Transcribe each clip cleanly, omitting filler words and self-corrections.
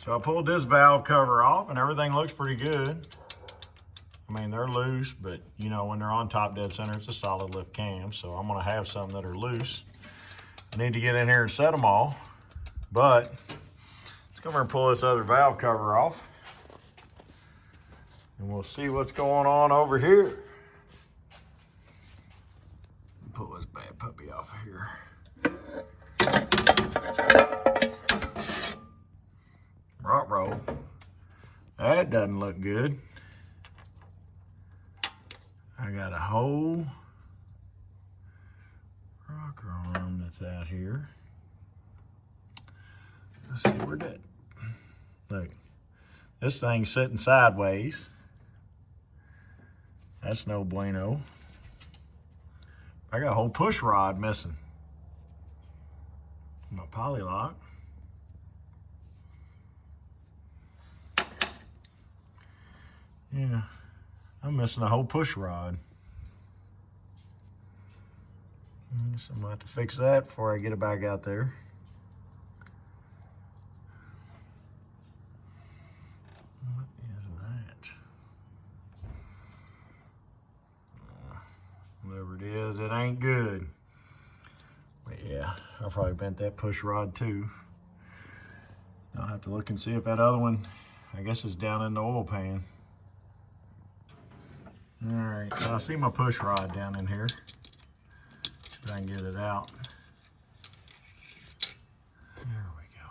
So I pulled this valve cover off and everything looks pretty good. I mean, they're loose, but you know, when they're on top dead center, it's a solid lift cam. So I'm gonna have some that are loose. I need to get in here and set them all, but let's come here and pull this other valve cover off and we'll see what's going on over here. Pull this bad puppy off of here. Ruh-roh. That doesn't look good. I got a whole rocker arm that's out here. Let's see where that. Look, this thing's sitting sideways. That's no bueno. I got a whole push rod missing. My poly lock. Yeah, I'm missing a whole push rod. So I'm gonna have to fix that before I get it back out there. What is that? Whatever it is, it ain't good. But yeah, I probably bent that push rod too. I'll have to look and see if that other one, I guess, is down in the oil pan. All right, so I see my push rod down in here. See if I can get it out. There we go.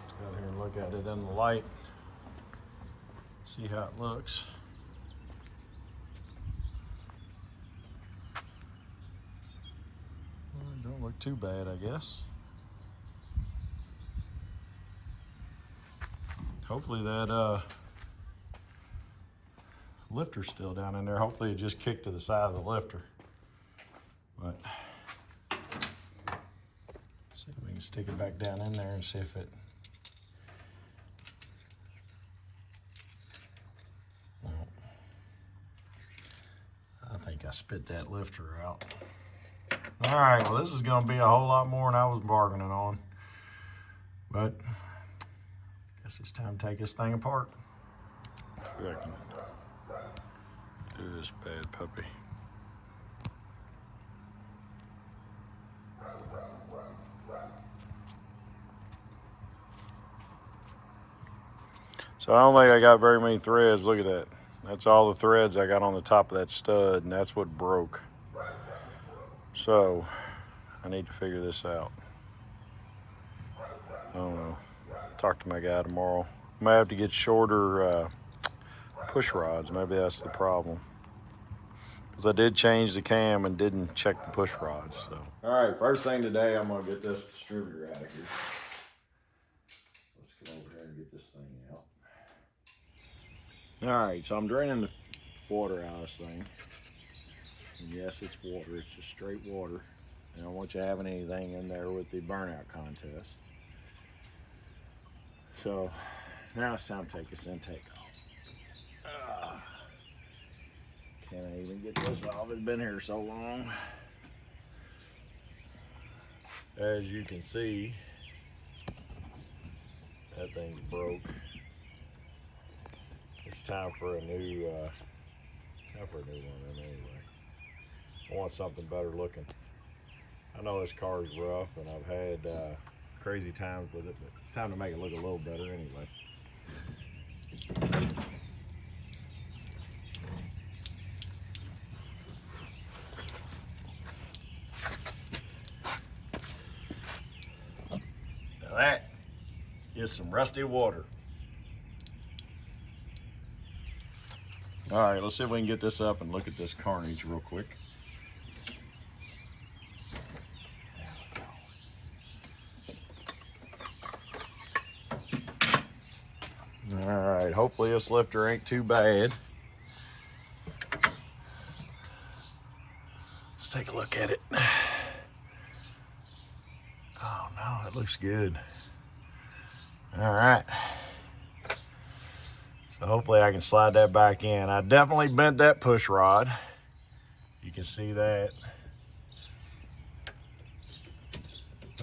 Let's go out here and look at it in the light. See how it looks. Well, it don't look too bad, I guess. Hopefully that lifter's still down in there. Hopefully it just kicked to the side of the lifter. But see if we can stick it back down in there and see if it. No. I think I spit that lifter out. All right, well, this is gonna be a whole lot more than I was bargaining on. But guess it's time to take this thing apart. See if I can do this bad puppy. So I don't think I got very many threads. Look at that. That's all the threads I got on the top of that stud, and that's what broke. So I need to figure this out. I don't know. Talk to my guy tomorrow. I might have to get shorter push rods. Maybe that's the problem. Because I did change the cam and didn't check the push rods. So. All right, first thing today, I'm gonna get this distributor out of here. Let's go over here and get this thing out. All right, so I'm draining the water out of this thing. And yes, it's water. It's just straight water. I don't want you having anything in there with the burnout contest. So now it's time to take this intake off. Can't I even get this off? It's been here so long. As you can see, that thing's broke. It's time for a new one then anyway. I want something better looking. I know this car is rough and I've had crazy times with it, but it's time to make it look a little better anyway. Now that is some rusty water. All right, let's see if we can get this up and look at this carnage real quick. All right, hopefully this lifter ain't too bad. Let's take a look at it. Oh no, it looks good. All right. So hopefully I can slide that back in. I definitely bent that push rod. You can see that.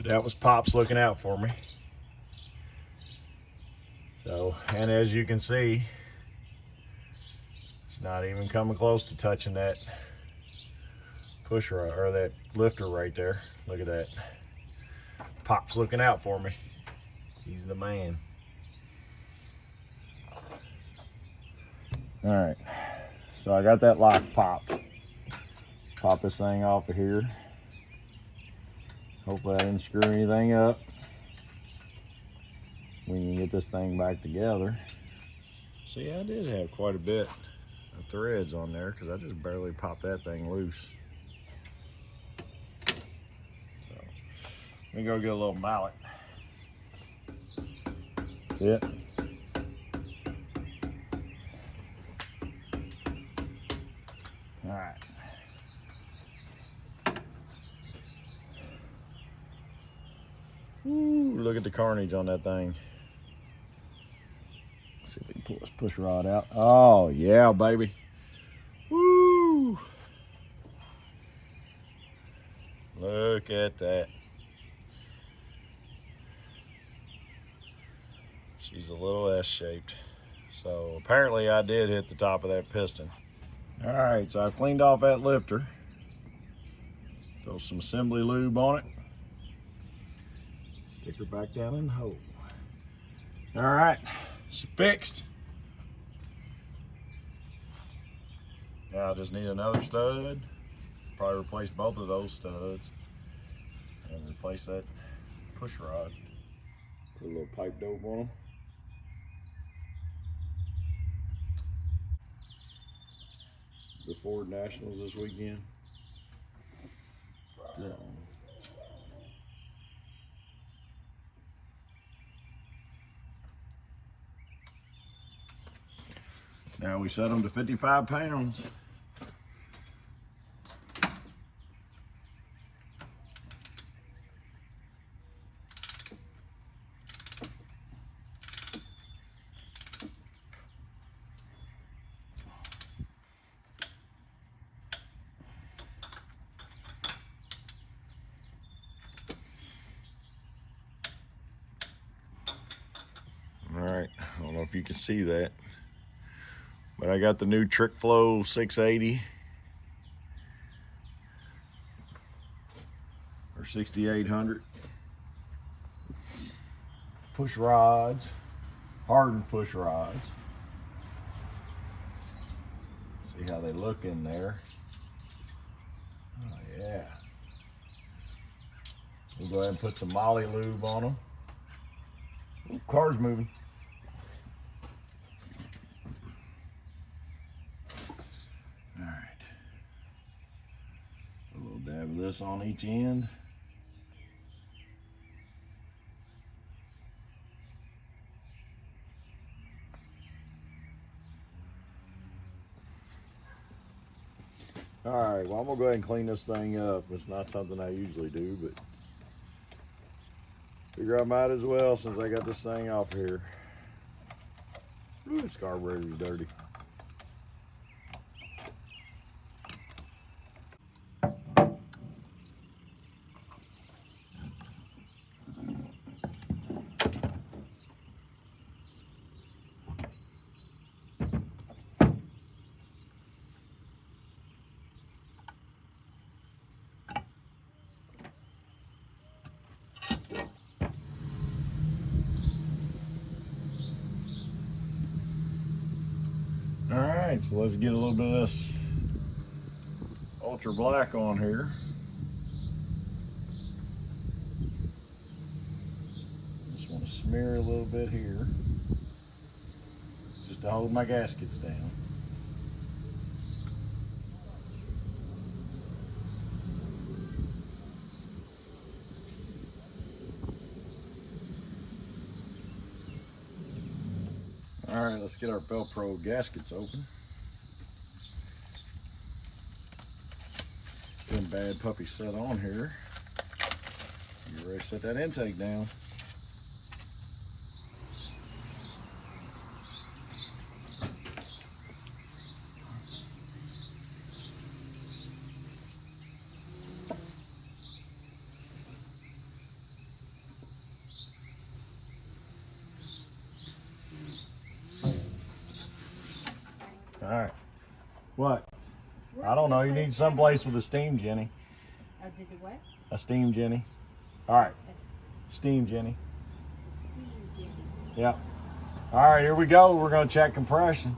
But that was Pops looking out for me. So, and as you can see, it's not even coming close to touching that push rod or that lifter right there. Look at that. Pop's looking out for me. He's the man. All right, so I got that lock popped. Pop this thing off of here. Hopefully I didn't screw anything up. We can get this thing back together. See, I did have quite a bit of threads on there because I just barely popped that thing loose. So, let me go get a little mallet. That's it. All right. Ooh, look at the carnage on that thing. Let's see if we can pull this push rod out. Oh, yeah, baby. Woo! Look at that. She's a little S-shaped. So apparently I did hit the top of that piston. All right, so I've cleaned off that lifter. Throw some assembly lube on it. Stick her back down in the hole. All right, she's fixed. Now I just need another stud. Probably replace both of those studs and replace that push rod. Put a little pipe dope on them. The Ford Nationals this weekend. Now we set them to 55 pounds. All right, I don't know if you can see that, but I got the new Trick Flow 680 or 6800 push rods, hardened push rods. See how they look in there. Oh yeah. We'll go ahead and put some Molly lube on them. Ooh, car's moving. All right. A little dab of this on each end. All right, well, I'm gonna go ahead and clean this thing up. It's not something I usually do, but figure I might as well since I got this thing off here. Ooh, this carburetor's dirty. All right, so let's get a little bit of this ultra black on here. Just want to smear a little bit here, just to hold my gaskets down. All right, let's get our Velcro gaskets open. Them bad puppies set on here. You ready to set that intake down? I don't know. You need someplace with a steam Jenny. Oh, did you what? A steam Jenny. All right. A Steam Jenny. steam Jenny. Yep. All right, here we go. We're going to check compression.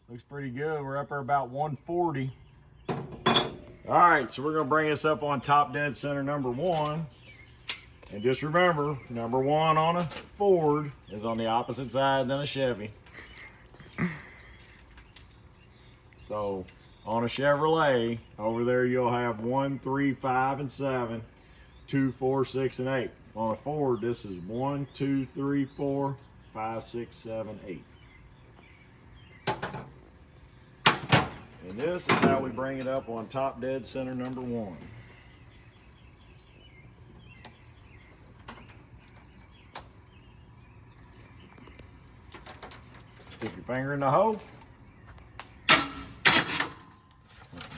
Looks pretty good. We're up there about 140. All right, so we're going to bring this up on top dead center number 1. And just remember, number 1 on a Ford is on the opposite side than a Chevy. So on a Chevrolet, over there you'll have 1, 3, 5, and 7, 2, 4, 6, and 8. On a Ford, this is 1, 2, 3, 4, 5, 6, 7, 8. And this is how we bring it up on top dead center number 1. Stick your finger in the hole. I'm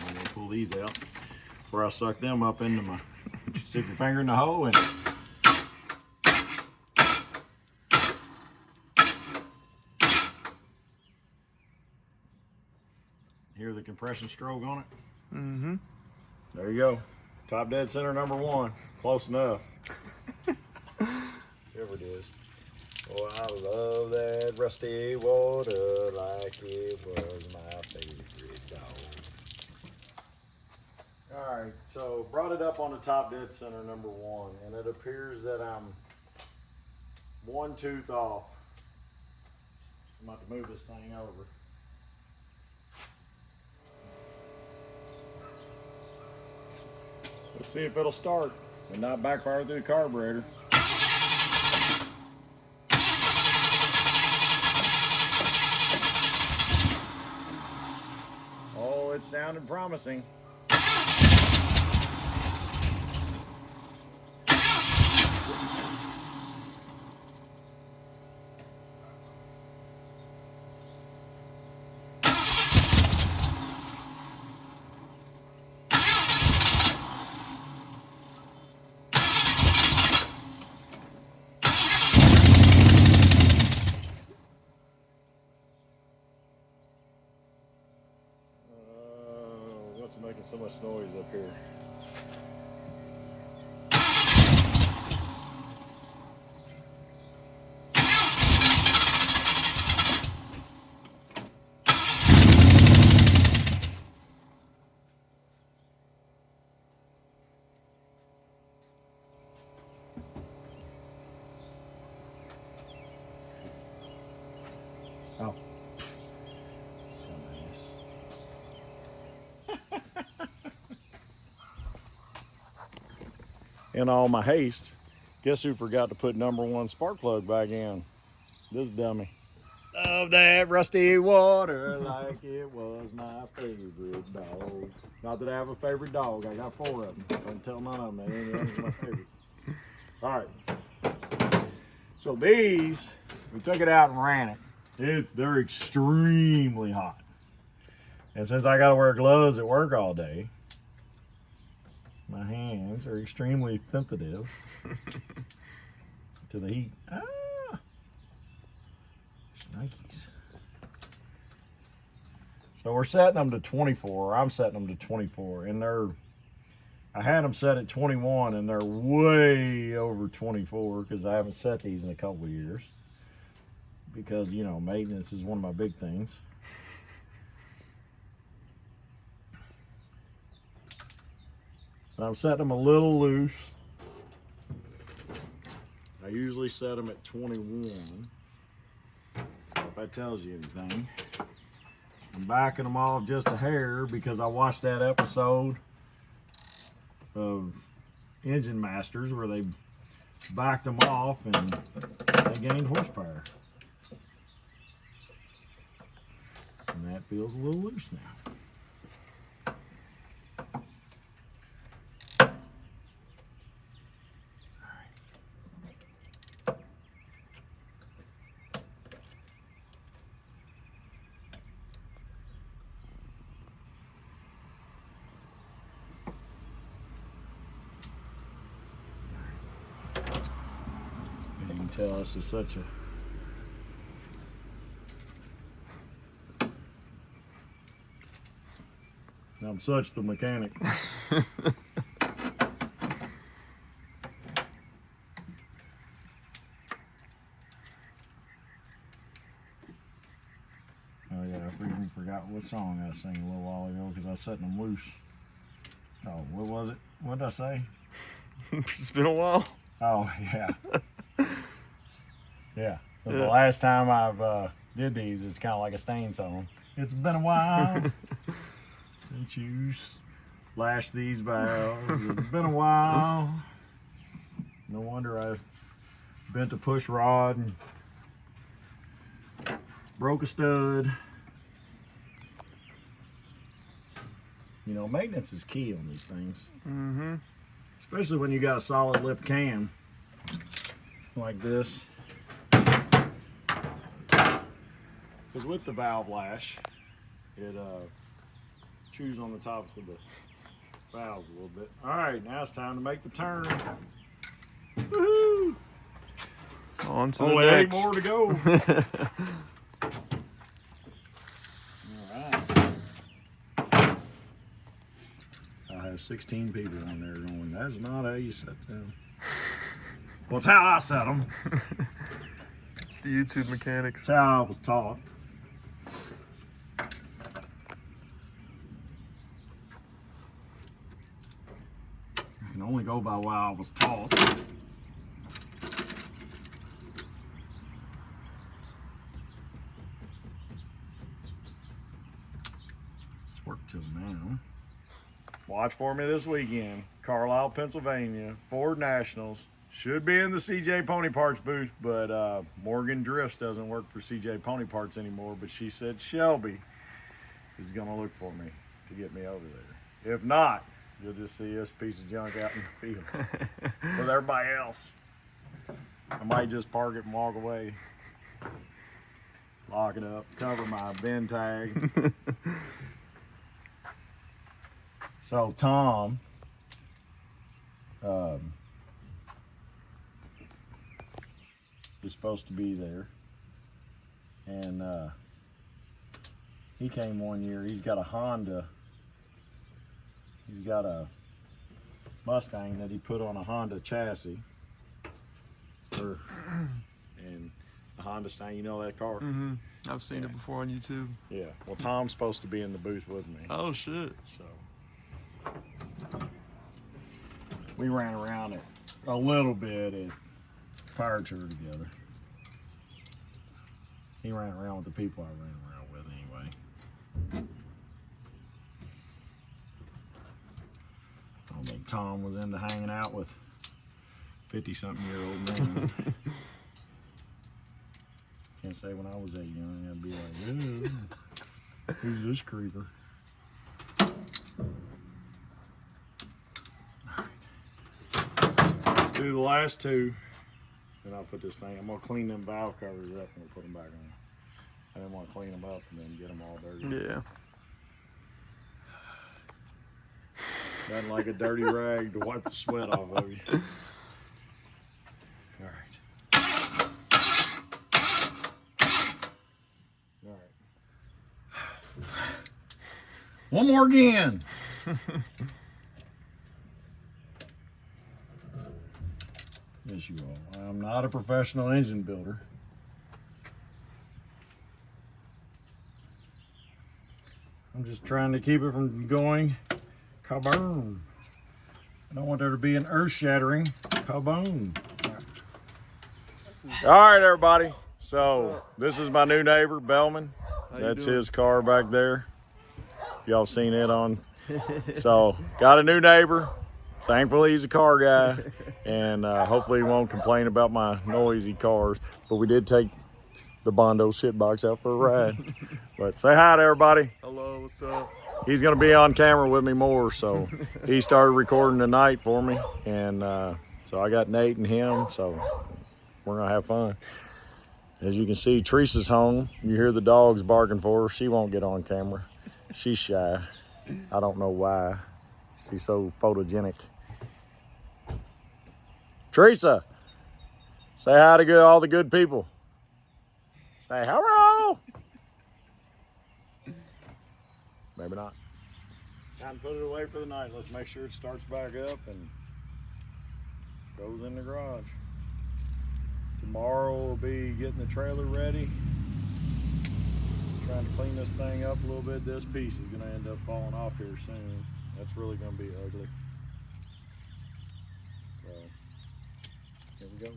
gonna pull these out before I suck them up into my. Stick your finger in the hole and. Hear the compression stroke on it? Mm-hmm. There you go. Top dead center number 1. Close enough. Whatever it is. Oh, I love that rusty water like it was my favorite dog. All right, so brought it up on the top dead center number 1, and it appears that I'm 1 tooth off. I'm about to move this thing over. Let's see if it'll start and not backfire through the carburetor. Oh, it's sounding promising. What's making so much noise up here? Oh. In all my haste, guess who forgot to put number 1 spark plug back in? This dummy. Love that rusty water like it was my favorite dog. Not that I have a favorite dog. I got 4 of them. I can tell none of them. Any of them is my favorite. All right. So these, we took it out and ran it. They're extremely hot. And since I got to wear gloves at work all day, my hands are extremely sensitive to the heat. Ah, Nikes. So we're setting them to 24. I'm setting them to 24, and I had them set at 21, and they're way over 24 because I haven't set these in a couple of years. Because, you know, maintenance is one of my big things. But I'm setting them a little loose. I usually set them at 21. If that tells you anything. I'm backing them off just a hair because I watched that episode of Engine Masters where they backed them off and they gained horsepower. And that feels a little loose now. tell this is such a I'm such the mechanic. Oh yeah, I even forgot what song I was singing a little while ago because I was setting them loose. Oh, what was it? What did I say? It's been a while. Oh yeah, yeah. So the last time I've did these, it's kind of like a Stain song. It's been a while since you lashed these valves. It's been a while. No wonder I bent a push rod and broke a stud. You know, maintenance is key on these things. Mm-hmm. Especially when you got a solid lift cam like this. Because with the valve lash, it chews on the tops of the valves a little bit. All right, now it's time to make the turn. Woohoo! On to Only the 8 next. more to go. I have 16 people on there going, that's not how you set them. Well, it's how I set them. It's the YouTube mechanics. It's how I was taught. I can only go by what I was taught. Let's work till now. Watch for me this weekend. Carlisle, Pennsylvania, Ford Nationals. Should be in the CJ Pony Parts booth, but Morgan Drifts doesn't work for CJ Pony Parts anymore, but she said Shelby is going to look for me to get me over there. If not, you'll just see this piece of junk out in the field with everybody else. I might just park it and walk away. Lock it up, cover my bin tag. So Tom is supposed to be there, and he came one year. He's got a Honda. He's got a Mustang that he put on a Honda chassis, and the Honda Stang. You know that car? Mm-hmm. I've seen it before on YouTube. Yeah. Well, Tom's supposed to be in the booth with me. Oh shit. So we ran around it a little bit at Fire Tour together. He ran around with the people I ran around with anyway. I don't think Tom was into hanging out with 50-something-year-old men. Can't say when I was that young, I'd be like, ew, who's this creeper? Do the last two, then I'll put this thing. I'm gonna clean them valve covers up and we'll put them back on. I didn't want to clean them up and then get them all dirty. Yeah. Nothing like a dirty rag to wipe the sweat off of you. All right. All right. One more again. Yes, you are. I'm not a professional engine builder. I'm just trying to keep it from going kaboom. I don't want there to be an earth-shattering kaboom. All right, everybody. So this is my new neighbor, Bellman. That's his car back there. Y'all seen it on. So got a new neighbor. Thankfully, he's a car guy, and hopefully he won't complain about my noisy cars. But we did take the Bondo shitbox out for a ride. But say hi to everybody. Hello, what's up? He's going to be on camera with me more, so he started recording tonight for me. And so I got Nate and him, so we're going to have fun. As you can see, Teresa's home. You hear the dogs barking for her. She won't get on camera. She's shy. I don't know why. She's so photogenic. Teresa, Say hi to all the good people. Say hello. Maybe not. Time to put it away for the night. Let's make sure it starts back up and goes in the garage. Tomorrow we'll be getting the trailer ready. Trying to clean this thing up a little bit. This piece is going to end up falling off here soon. That's really going to be ugly. So, here we go.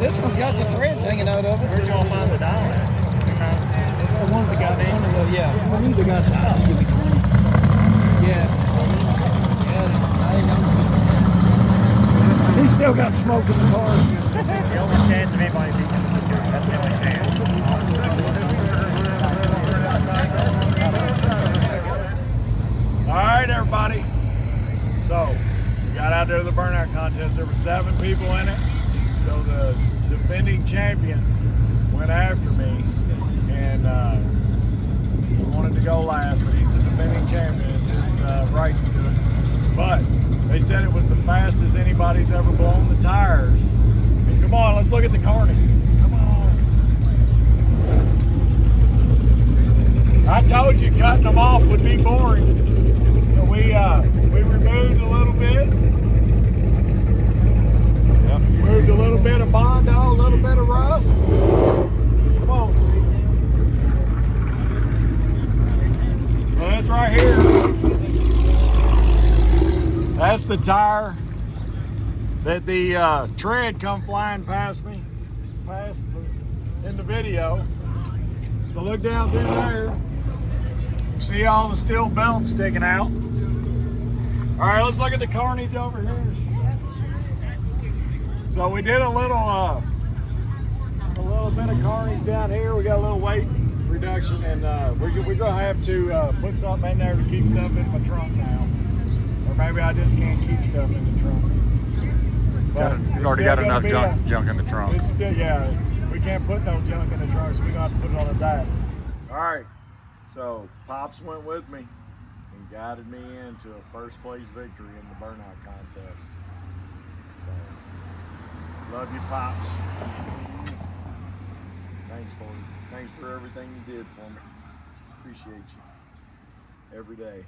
This one's got the threads hanging out of it. Where'd y'all find the dial at? One of the guys, one of the guys said, give me 20. Yeah. He's still got smoke in the car. The only chance of anybody beating him is this. That's the only chance. All right, everybody. So, we got out there to the burnout contest. There were 7 people in it. So the defending champion went after me, and he wanted to go last, but he's the defending champion. It's his right to do it. But they said it was the fastest anybody's ever blown the tires. And come on, let's look at the carnage. Come on. I told you cutting them off would be boring. So we removed a little bit. Moved a little bit of Bondo, a little bit of rust. Come on. Well, that's right here. That's the tire that the tread come flying past me, in the video. So look down through there. See all the steel belts sticking out. All right, let's look at the carnage over here. So we did a little bit of carnage down here. We got a little weight reduction, and we're gonna have to put something in there to keep stuff in my trunk now, or maybe I just can't keep stuff in the trunk. You've already got enough junk in the trunk. It's still, yeah, we can't put no junk in the trunk, so we're gonna have to put it on the back. All right, so Pops went with me and guided me into a first place victory in the burnout contest. So. Love you, Pops. Thanks for everything you did for me. Appreciate you every day.